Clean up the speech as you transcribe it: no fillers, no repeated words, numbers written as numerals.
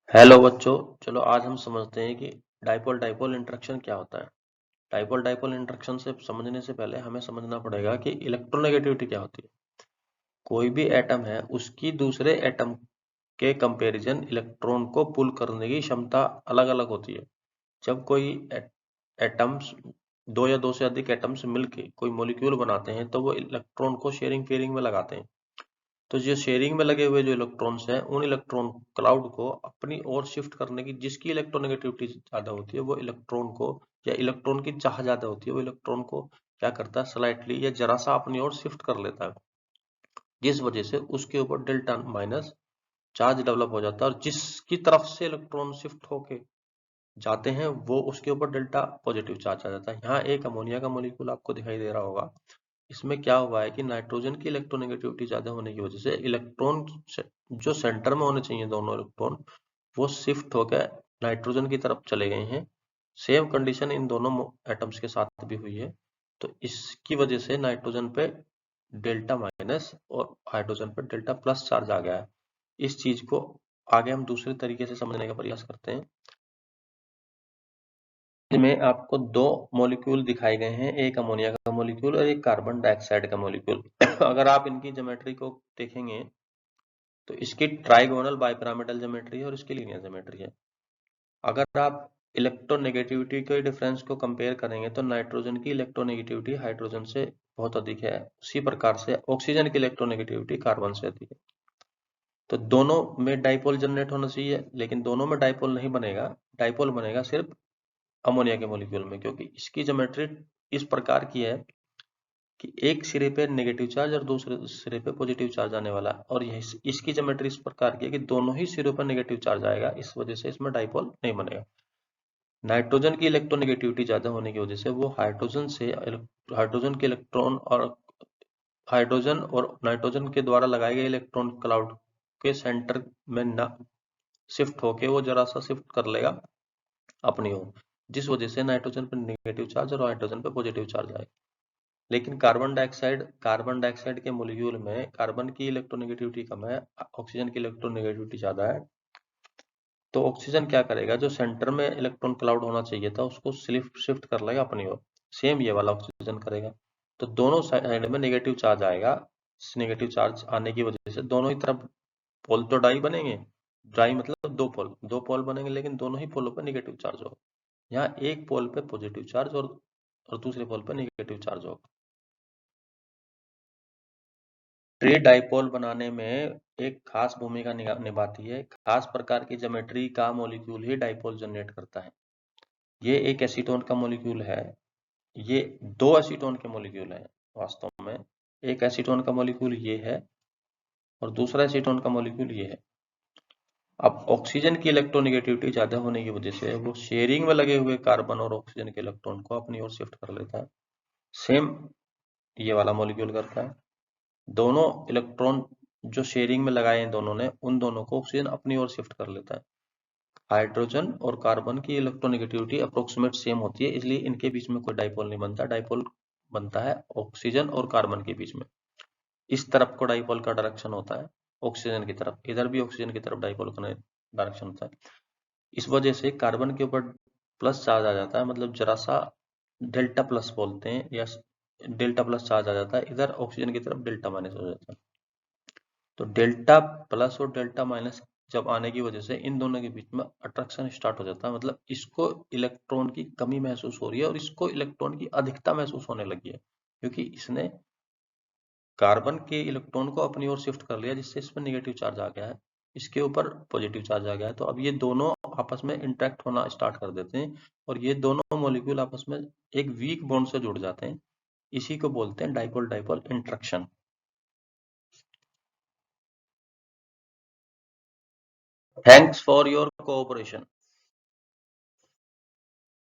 Hello बच्चों। चलो आज हम समझते हैं कि डाइपोल डाइपोल इंटरेक्शन क्या होता है। डाइपोल डाइपोल इंटरेक्शन से समझने से पहले हमें समझना पड़ेगा कि इलेक्ट्रोनेगेटिविटी क्या होती है। कोई भी एटम है उसकी दूसरे एटम के कंपैरिजन इलेक्ट्रॉन को पुल करने की क्षमता अलग अलग होती है। जब कोई एटम्स दो या दो से अधिक एटम्स मिलके कोई मॉलिक्यूल बनाते हैं तो वो इलेक्ट्रॉन को शेयरिंग पेयरिंग में लगाते हैं। तो जो शेयरिंग में लगे हुए जो इलेक्ट्रॉन्स हैं उन इलेक्ट्रॉन क्लाउड को अपनी ओर शिफ्ट करने की जिसकी इलेक्ट्रोनेगेटिविटी ज्यादा होती है वो इलेक्ट्रॉन को या इलेक्ट्रॉन की चाह ज्यादा होती है वो इलेक्ट्रॉन को क्या करता है स्लाइटली या जरा सा अपनी ओर शिफ्ट कर लेता है, जिस वजह से उसके ऊपर डेल्टा माइनस चार्ज डेवलप हो जाता है और जिसकी तरफ से इलेक्ट्रॉन शिफ्ट होके जाते हैं वो उसके ऊपर डेल्टा पॉजिटिव चार्ज आ जाता है। यहाँ एक अमोनिया का मॉलिक्यूल आपको दिखाई दे रहा होगा। इसमें क्या हुआ है कि नाइट्रोजन की इलेक्ट्रोनेगेटिविटी ज्यादा होने की वजह से इलेक्ट्रॉन जो सेंटर में होने चाहिए दोनों इलेक्ट्रॉन वो शिफ्ट होकर नाइट्रोजन की तरफ चले गए हैं। सेम कंडीशन इन दोनों एटम्स के साथ भी हुई है। तो इसकी वजह से नाइट्रोजन पे डेल्टा माइनस और हाइड्रोजन पे डेल्टा प्लस चार्ज आ गया है। इस चीज को आगे हम दूसरे तरीके से समझने का प्रयास करते हैं। में आपको दो मॉलिक्यूल दिखाए गए हैं, एक अमोनिया का मॉलिक्यूल और एक कार्बन डाइऑक्साइड का मॉलिक्यूल। अगर आप इनकी ज्योमेट्री को देखेंगे तो इसकी ट्राइगोनल बाइपिरामिडल ज्योमेट्री है और इसकी लीनियर ज्योमेट्री है। अगर आप इलेक्ट्रोनेगेटिविटी के डिफरेंस को कंपेयर करेंगे तो नाइट्रोजन की इलेक्ट्रोनेगेटिविटी हाइड्रोजन से बहुत अधिक है, उसी प्रकार से ऑक्सीजन की इलेक्ट्रोनेगेटिविटी कार्बन से अधिक है। तो दोनों में डाइपोल जनरेट होना चाहिए, लेकिन दोनों में डाइपोल नहीं बनेगा। डाइपोल बनेगा सिर्फ अमोनिया के मॉलिक्यूल में, क्योंकि इसकी ज्योमेट्री इस प्रकार की है कि एक सिरे पे नेगेटिव चार्ज और दूसरे सिरे पे पॉजिटिव चार्ज आने वाला है, और यह इसकी ज्योमेट्री इस प्रकार की है कि दोनों ही सिरों पर नेगेटिव चार्ज आएगा, इस वजह से इसमें डाइपोल नहीं बनेगा। नाइट्रोजन की इलेक्ट्रोनेगेटिविटी ज्यादा होने की वजह से वो हाइड्रोजन के इलेक्ट्रॉन और हाइड्रोजन और नाइट्रोजन के द्वारा लगाए गए इलेक्ट्रॉन क्लाउड के सेंटर में न शिफ्ट होके वो जरा सा शिफ्ट कर लेगा अपनी ओर, जिस वजह से नाइट्रोजन पर नेगेटिव चार्ज और हाइड्रोजन पर पॉजिटिव चार्ज आएगा। लेकिन कार्बन डाइऑक्साइड के मॉलिक्यूल में कार्बन की इलेक्ट्रोनेगेटिविटी कम है, ऑक्सीजन की इलेक्ट्रोनेगेटिविटी ज्यादा है। तो ऑक्सीजन क्या करेगा, जो सेंटर में इलेक्ट्रॉन क्लाउड होना चाहिए था उसको शिफ्ट कर लेगा अपनी ओर। सेम ये वाला ऑक्सीजन करेगा। तो दोनों साइड में नेगेटिव चार्ज आएगा। नेगेटिव चार्ज आने की वजह से दोनों ही तरफ पोल तो डाई बनेंगे। डाई मतलब दो पोल बनेंगे, लेकिन दोनों ही पोलों पर नेगेटिव चार्ज होगा। यहाँ एक पोल पे पॉजिटिव चार्ज और दूसरे पोल पे नेगेटिव चार्ज होगा। ट्री डाइपोल बनाने में एक खास भूमिका निभाती है। खास प्रकार की ज्योमेट्री का मॉलिक्यूल ही डाइपोल जनरेट करता है। ये एक एसीटोन का मॉलिक्यूल है। ये दो एसीटोन के मॉलिक्यूल है वास्तव में। एक एसीटोन का मॉलिक्यूल ये है और दूसरा एसीटोन का मॉलिक्यूल ये है। अब ऑक्सीजन की इलेक्ट्रोनेगेटिविटी ज्यादा होने की वजह से वो शेयरिंग में लगे हुए कार्बन और ऑक्सीजन के इलेक्ट्रॉन को अपनी ओर शिफ्ट कर लेता है। सेम ये वाला मॉलिक्यूल करता है। दोनों इलेक्ट्रॉन जो शेयरिंग में लगाए हैं दोनों ने, उन दोनों को ऑक्सीजन अपनी ओर शिफ्ट कर लेता है। हाइड्रोजन और कार्बन की इलेक्ट्रोनेगेटिविटी अप्रोक्सीमेट सेम होती है, इसलिए इनके बीच में कोई डाइपोल नहीं बनता। डाइपोल बनता है ऑक्सीजन और कार्बन के बीच में। इस तरफ को डाइपोल का डायरेक्शन होता है ऑक्सीजन की तरफ, इधर भी ऑक्सीजन की तरफ डाइपोल का डायरेक्शन होता है। इस वजह से कार्बन के ऊपर प्लस चार्ज आ जाता है, मतलब जरा सा डेल्टा प्लस बोलते हैं, या डेल्टा प्लस चार्ज आ जाता है। इधर ऑक्सीजन की तरफ डेल्टा माइनस हो जाता है। तो डेल्टा प्लस और डेल्टा माइनस जब आने की वजह से इन दोनों के बीच में अट्रैक्शन स्टार्ट हो जाता है, मतलब इसको इलेक्ट्रॉन की कमी महसूस हो रही है और इसको इलेक्ट्रॉन की अधिकता महसूस होने लगी है, क्योंकि इसने कार्बन के इलेक्ट्रॉन को अपनी ओर शिफ्ट कर लिया, जिससे इसमें नेगेटिव चार्ज आ गया है, इसके ऊपर पॉजिटिव चार्ज आ गया है। तो अब ये दोनों आपस में इंटरेक्ट होना स्टार्ट कर देते हैं और ये दोनों मॉलिक्यूल आपस में एक वीक बॉन्ड से जुड़ जाते हैं। इसी को बोलते हैं dipole dipole interaction. Thanks for your cooperation.